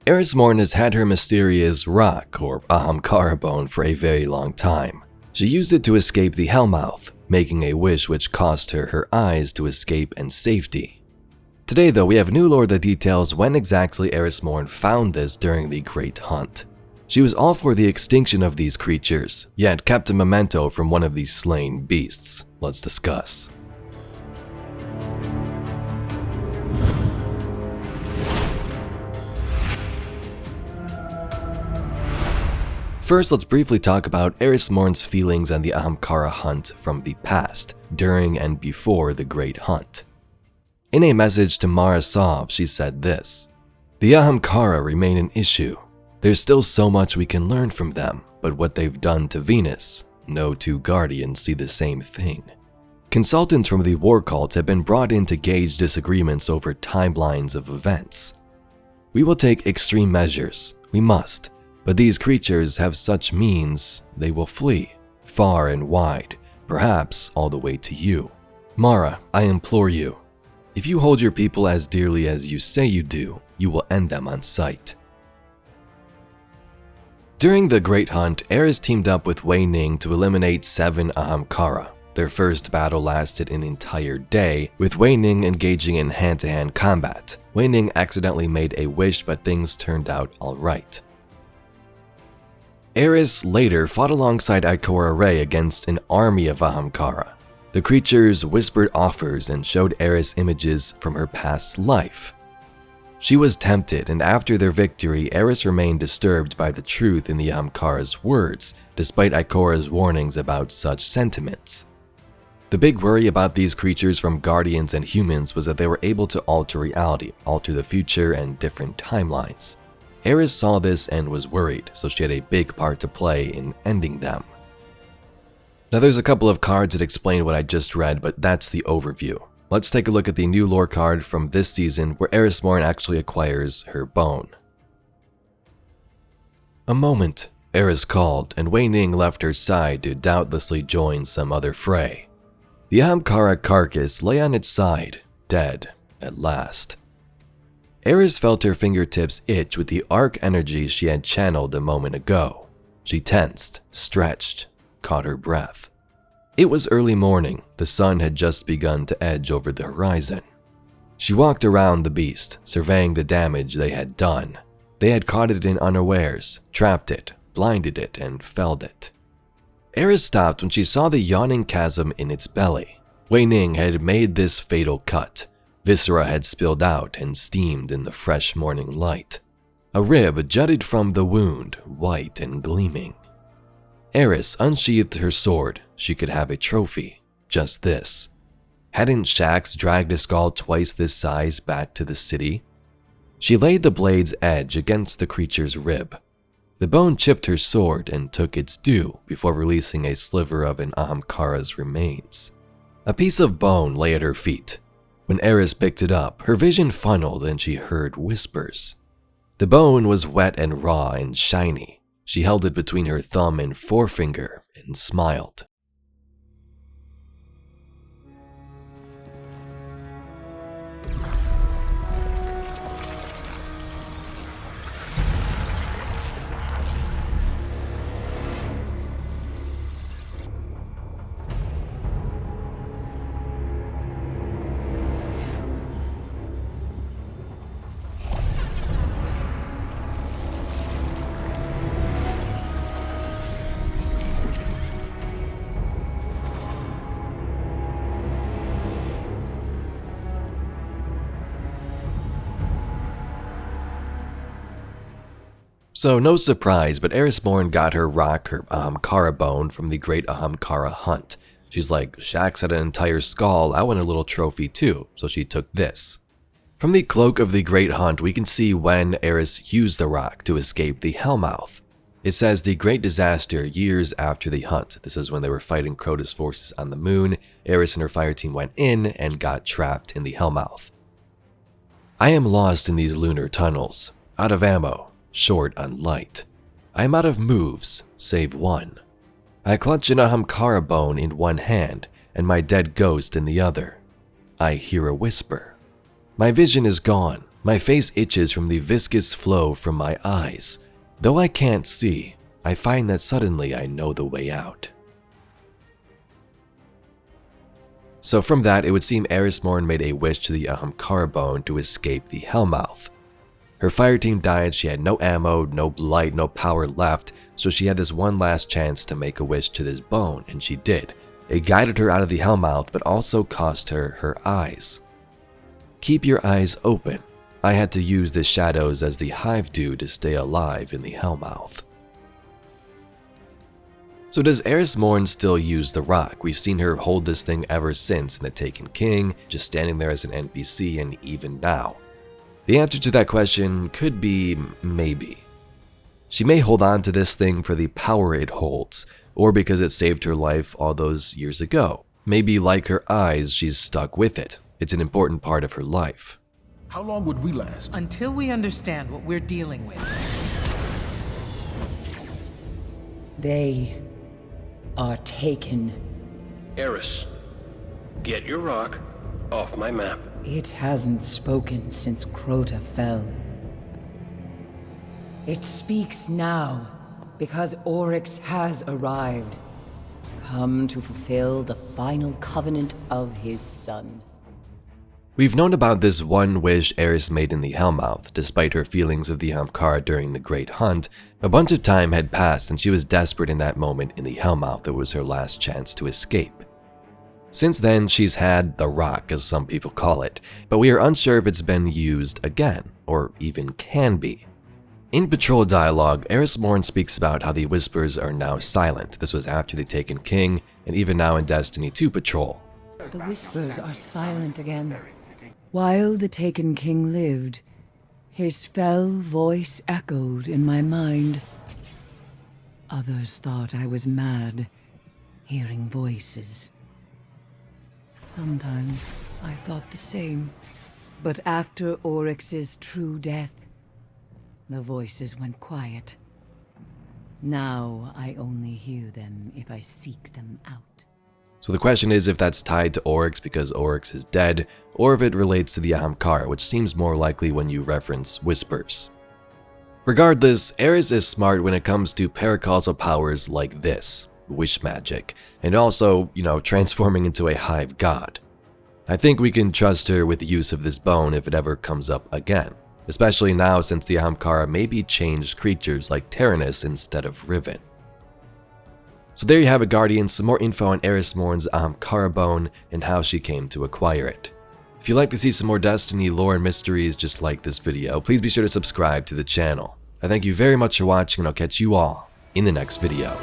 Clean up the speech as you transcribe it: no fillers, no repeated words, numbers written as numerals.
Eris Morn has had her mysterious rock, or Ahamkara Bone, for a very long time. She used it to escape the Hellmouth, making a wish which cost her her eyes to escape and safety. Today though, we have new lore that details when exactly Eris Morn found this during the Great Hunt. She was all for the extinction of these creatures, yet kept a memento from one of these slain beasts. Let's discuss. First, let's briefly talk about Eris Morn's feelings on the Ahamkara hunt from the past, during and before the Great Hunt. In a message to Mara Sov, she said this: "The Ahamkara remain an issue. There's still so much we can learn from them, but what they've done to Venus, no two guardians see the same thing." Consultants from the war cult have been brought in to gauge disagreements over timelines of events. "We will take extreme measures, we must. But these creatures have such means, they will flee, far and wide, perhaps all the way to you. Mara, I implore you, if you hold your people as dearly as you say you do, you will end them on sight." During the Great Hunt, Eris teamed up with Wei Ning to eliminate 7 Ahamkara. Their first battle lasted an entire day, with Wei Ning engaging in hand-to-hand combat. Wei Ning accidentally made a wish, but things turned out alright. Eris later fought alongside Ikora Rey against an army of Ahamkara. The creatures whispered offers and showed Eris images from her past life. She was tempted, and after their victory, Eris remained disturbed by the truth in the Ahamkara's words, despite Ikora's warnings about such sentiments. The big worry about these creatures from Guardians and humans was that they were able to alter reality, alter the future and different timelines. Eris saw this and was worried, so she had a big part to play in ending them. Now there's a couple of cards that explain what I just read, but that's the overview. Let's take a look at the new lore card from this season where Eris Morn actually acquires her bone. A moment, Eris called, and Wei Ning left her side to doubtlessly join some other fray. The Ahamkara carcass lay on its side, dead at last. Eris felt her fingertips itch with the arc energy she had channeled a moment ago. She tensed, stretched, caught her breath. It was early morning, the sun had just begun to edge over the horizon. She walked around the beast, surveying the damage they had done. They had caught it in unawares, trapped it, blinded it, and felled it. Eris stopped when she saw the yawning chasm in its belly. Wei Ning had made this fatal cut. Viscera had spilled out and steamed in the fresh morning light. A rib jutted from the wound, white and gleaming. Eris unsheathed her sword. She could have a trophy, just this. Hadn't Shax dragged a skull twice this size back to the city? She laid the blade's edge against the creature's rib. The bone chipped her sword and took its due before releasing a sliver of an Ahamkara's remains. A piece of bone lay at her feet. When Eris picked it up, her vision funneled and she heard whispers. The bone was wet and raw and shiny. She held it between her thumb and forefinger and smiled. So no surprise, but Eris Morn got her rock, her Ahamkara bone from the Great Ahamkara Hunt. She's like, Shax had an entire skull, I want a little trophy too, so she took this. From the Cloak of the Great Hunt, we can see when Eris used the rock to escape the Hellmouth. It says the Great Disaster years after the hunt. This is when they were fighting Crota's forces on the moon. Eris and her fire team went in and got trapped in the Hellmouth. I am lost in these lunar tunnels, out of ammo. Short on light. I am out of moves, save one. I clutch an Ahamkara bone in one hand and my dead ghost in the other. I hear a whisper. My vision is gone, My face itches from the viscous flow from my eyes. Though I can't see, I find that suddenly I know the way out. So from that, it would seem Eris Morn made a wish to the Ahamkara Bone to escape the Hellmouth. Her fire team died, she had no ammo, no light, no power left, so she had this one last chance to make a wish to this bone, and she did. It guided her out of the Hellmouth, but also cost her her eyes. Keep your eyes open. I had to use the shadows as the hive do to stay alive in the Hellmouth. So does Eris Morn still use the rock? We've seen her hold this thing ever since in The Taken King, just standing there as an NPC, and even now. The answer to that question could be maybe. She may hold on to this thing for the power it holds, or because it saved her life all those years ago. Maybe like her eyes, she's stuck with it. It's an important part of her life. How long would we last? Until we understand what we're dealing with. They are taken. Eris, get your rock off my map. It hasn't spoken since Crota fell. It speaks now, because Oryx has arrived, come to fulfill the final covenant of his son. We've known about this one wish Eris made in the Hellmouth. Despite her feelings of the Ahamkara during the Great Hunt, a bunch of time had passed and she was desperate in that moment in the Hellmouth that was her last chance to escape. Since then, she's had the rock, as some people call it, but we are unsure if it's been used again, or even can be. In Patrol dialogue, Eris Morn speaks about how the Whispers are now silent. This was after the Taken King, and even now in Destiny 2 Patrol. The Whispers are silent again. While the Taken King lived, his fell voice echoed in my mind. Others thought I was mad, hearing voices. Sometimes I thought the same, but after Oryx's true death, the voices went quiet. Now I only hear them if I seek them out. So the question is if that's tied to Oryx because Oryx is dead, or if it relates to the Ahamkara, which seems more likely when you reference Whispers. Regardless, Eris is smart when it comes to paracausal powers like this, wish magic, and also, transforming into a hive god. I think we can trust her with the use of this bone if it ever comes up again, especially now since the Ahamkara may be changed creatures like Tyrannus instead of Riven. So there you have it, Guardians, some more info on Eris Morn's Ahamkara Bone and how she came to acquire it. If you'd like to see some more Destiny lore and mysteries just like this video, please be sure to subscribe to the channel. I thank you very much for watching, and I'll catch you all in the next video.